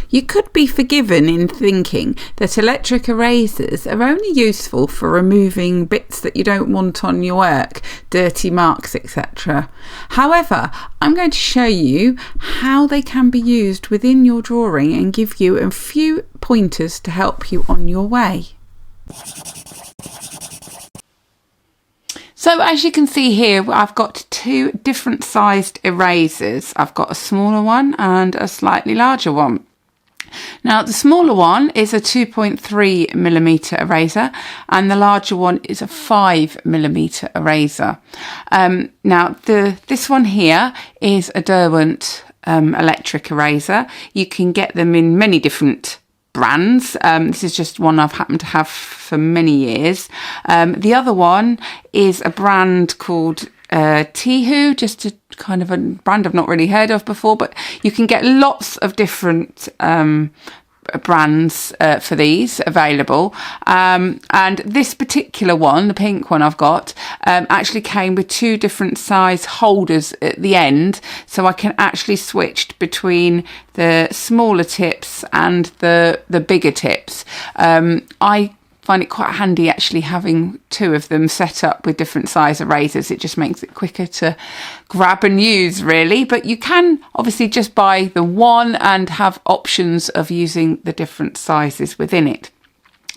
You could be forgiven in thinking that electric erasers are only useful for removing bits that you don't want on your work, dirty marks, etc. However, I'm going to show you how they can be used within your drawing and give you a few pointers to help you on your way. So as you can see here, I've got two different sized erasers. I've got a smaller one and a slightly larger one. Now the smaller one is a 2.3mm eraser and the larger one is a 5mm eraser. Now this one here is a Derwent electric eraser. You can get them in many different brands. This is just one I've happened to have for many years. The other one is a brand called Tihu, just a kind of a brand I've not really heard of before, but you can get lots of different brands for these available, and this particular one, the pink one I've got, actually came with two different size holders at the end, so I can actually switch between the smaller tips and the bigger tips. I find it quite handy actually having two of them set up with different size erasers. It just makes it quicker to grab and use, really. But you can obviously just buy the one and have options of using the different sizes within it.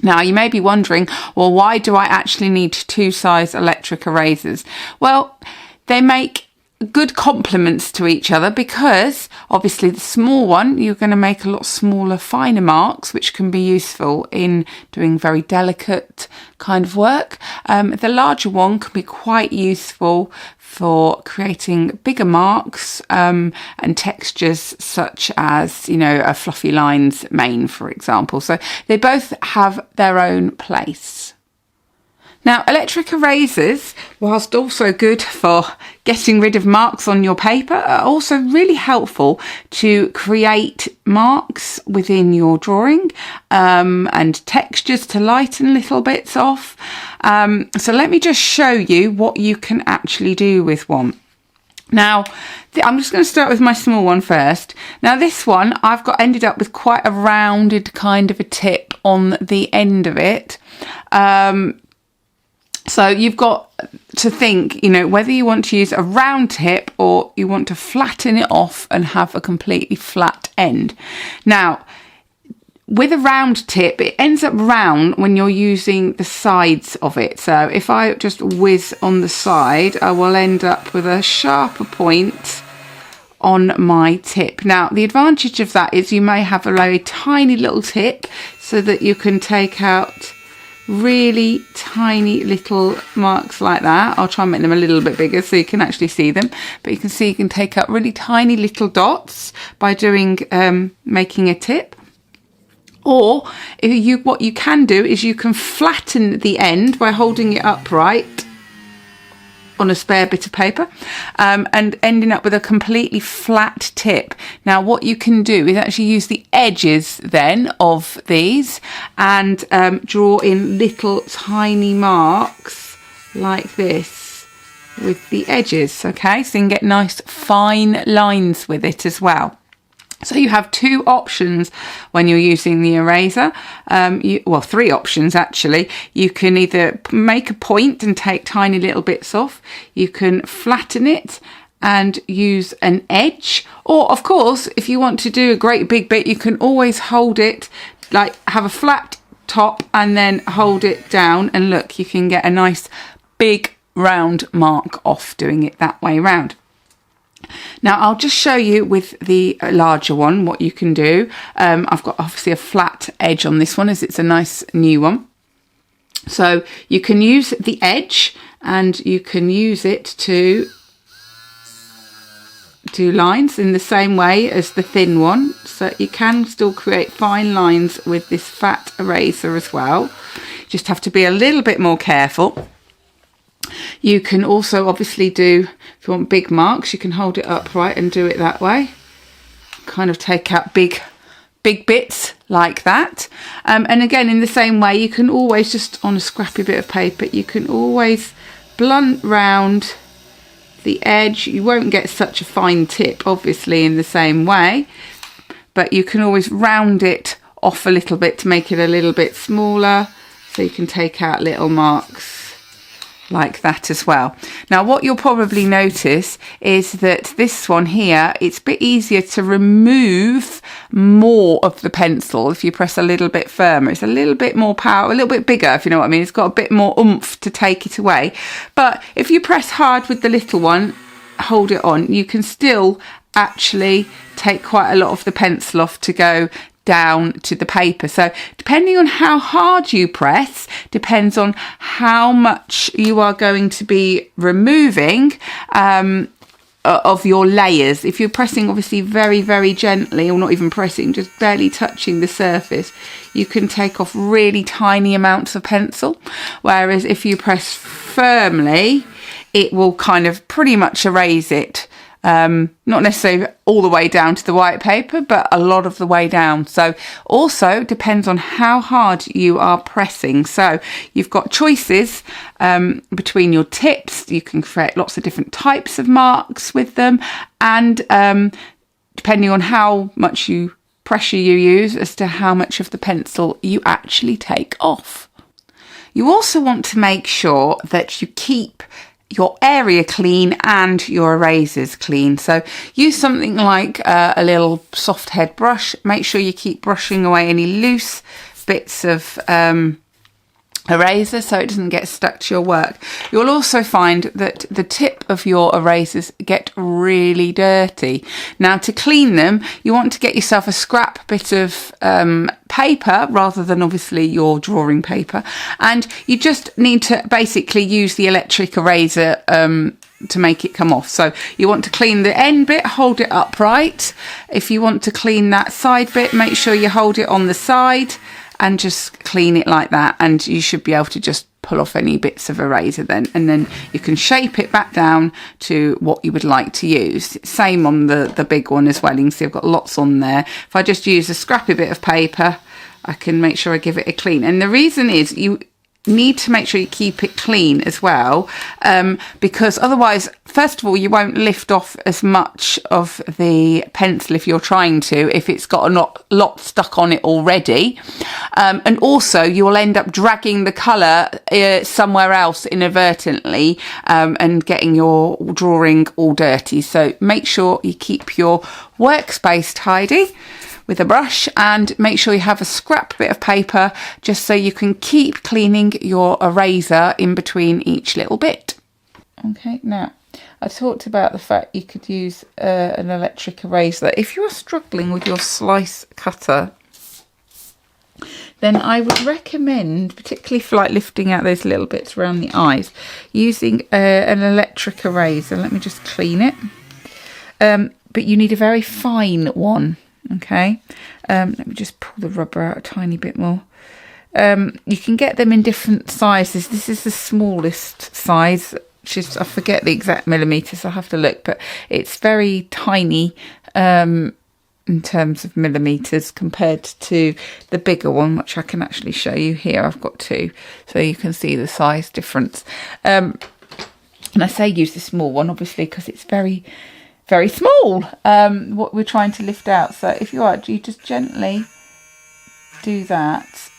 Now you may be wondering, well, why do I actually need two size electric erasers? Well, they make good complements to each other, because obviously the small one, you're going to make a lot smaller, finer marks, which can be useful in doing very delicate kind of work. The larger one can be quite useful for creating bigger marks and textures, such as, you know, a fluffy lines mane, for example. So they both have their own place. Now, electric erasers, whilst also good for getting rid of marks on your paper, are also really helpful to create marks within your drawing and textures to lighten little bits off. So let me just show you what you can actually do with one. Now, I'm just going to start with my small one first. Now, this one, I've ended up with quite a rounded kind of a tip on the end of it. So you've got to think, you know, whether you want to use a round tip or you want to flatten it off and have a completely flat end. Now, with a round tip, it ends up round when you're using the sides of it. So if I just whiz on the side, I will end up with a sharper point on my tip. Now, the advantage of that is you may have a very tiny little tip so that you can take out really tiny little marks like that. I'll try and make them a little bit bigger so you can actually see them, but you can see you can take out really tiny little dots by doing making a tip. Or what you can do is you can flatten the end by holding it upright on a spare bit of paper and ending up with a completely flat tip. Now what you can do is actually use the edges then of these and draw in little tiny marks like this with the edges, okay? So you can get nice fine lines with it as well. So you have two options when you're using the eraser. Well, three options actually. You can either make a point and take tiny little bits off. You can flatten it and use an edge. Or, of course, if you want to do a great big bit, you can always hold it, like have a flat top and then hold it down. And look, you can get a nice big round mark off doing it that way round. Now I'll just show you with the larger one what you can do. I've got obviously a flat edge on this one as it's a nice new one. So you can use the edge and you can use it to do lines in the same way as the thin one. So you can still create fine lines with this fat eraser as well. Just have to be a little bit more careful. You can also obviously do, if you want big marks, you can hold it upright and do it that way. Kind of take out big bits like that. And again, in the same way, you can always just on a scrappy bit of paper, you can always blunt round the edge. You won't get such a fine tip, obviously, in the same way. but you can always round it off a little bit to make it a little bit smaller, so you can take out little marks like that as well. Now what you'll probably notice is that this one here, it's a bit easier to remove more of the pencil if you press a little bit firmer. It's a little bit more power, a little bit bigger, if you know what I mean. It's got a bit more oomph to take it away. But if you press hard with the little one, hold it on, you can still actually take quite a lot of the pencil off to go down to the paper. So depending on how hard you press depends on how much you are going to be removing of your layers. If you're pressing obviously very, very gently, or not even pressing, just barely touching the surface, you can take off really tiny amounts of pencil, whereas if you press firmly, it will kind of pretty much erase it. Not necessarily all the way down to the white paper, but a lot of the way down. So also depends on how hard you are pressing. So you've got choices between your tips. You can create lots of different types of marks with them, and depending on how much pressure you use as to how much of the pencil you actually take off. You also want to make sure that you keep your area clean and your erasers clean. So use something like a little soft head brush. Make sure you keep brushing away any loose bits of eraser so it doesn't get stuck to your work. You'll also find that the tip of your erasers get really dirty. Now to clean them, you want to get yourself a scrap bit of paper rather than obviously your drawing paper, and you just need to basically use the electric eraser to make it come off. So you want to clean the end bit, hold it upright. If you want to clean that side bit, make sure you hold it on the side and just clean it like that, and you should be able to just pull off any bits of eraser then, and then you can shape it back down to what you would like to use. Same on the big one as well. You can see I've got lots on there. If I just use a scrappy bit of paper, I can make sure I give it a clean. And the reason is you need to make sure you keep it clean as well, because otherwise, first of all, you won't lift off as much of the pencil if you're trying to, if it's got a lot stuck on it already, and also you will end up dragging the colour somewhere else inadvertently, and getting your drawing all dirty. So make sure you keep your workspace tidy with a brush, and make sure you have a scrap bit of paper just so you can keep cleaning your eraser in between each little bit. Okay, now I talked about the fact you could use an electric eraser. If you're struggling with your slice cutter, then I would recommend, particularly for like lifting out those little bits around the eyes, using an electric eraser. Let me just clean it. But you need a very fine one. Okay, let me just pull the rubber out a tiny bit more. You can get them in different sizes. This is the smallest size, which is, I forget the exact millimetres, I'll have to look, but it's very tiny in terms of millimetres compared to the bigger one, which I can actually show you here. I've got two, so you can see the size difference. And I say use the small one, obviously, because it's very small, what we're trying to lift out. So if you just gently do that,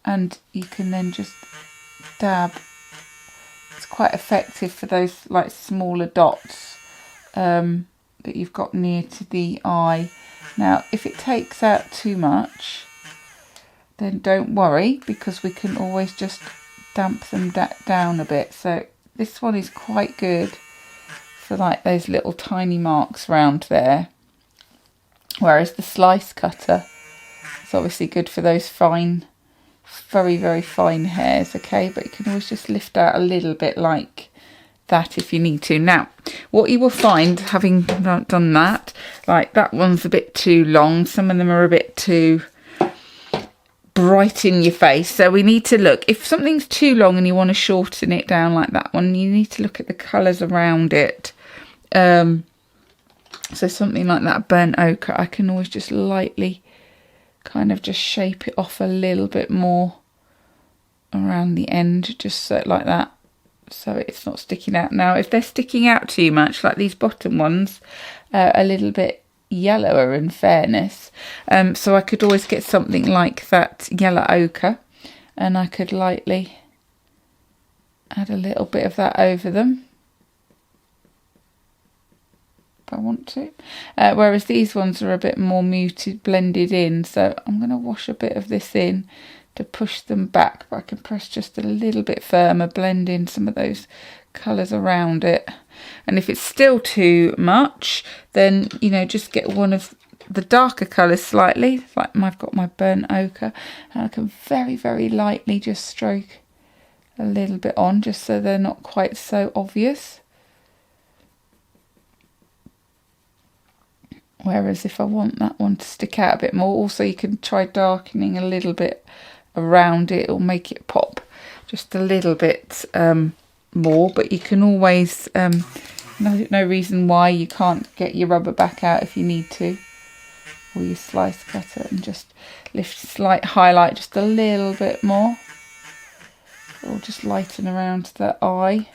and you can then just dab. It's quite effective for those like smaller dots that you've got near to the eye. Now if it takes out too much, then don't worry, because we can always just damp them down a bit. So this one is quite good for like those little tiny marks round there, whereas the slice cutter is obviously good for those fine, very fine hairs. Okay, but you can always just lift out a little bit like that if you need to. Now what you will find, having done that, like that one's a bit too long, some of them are a bit too bright in your face, so we need to look, if something's too long and you want to shorten it down like that one, you need to look at the colours around it. So something like that burnt ochre, I can always just lightly kind of just shape it off a little bit more around the end, just so like that, so it's not sticking out. Now if they're sticking out too much, like these bottom ones, a little bit yellower in fairness. So I could always get something like that yellow ochre, and I could lightly add a little bit of that over them if I want to. Whereas these ones are a bit more muted, blended in. So I'm going to wash a bit of this in to push them back, but I can press just a little bit firmer, blend in some of those colours around it. And if it's still too much, then, you know, just get one of the darker colours slightly, like I've got my burnt ochre, and I can very, very lightly just stroke a little bit on, just so they're not quite so obvious. Whereas if I want that one to stick out a bit more, also you can try darkening a little bit around it, or make it pop just a little bit more. But you can always, no reason why you can't get your rubber back out if you need to, or your slice cutter, and just lift, slight highlight just a little bit more, or just lighten around the eye.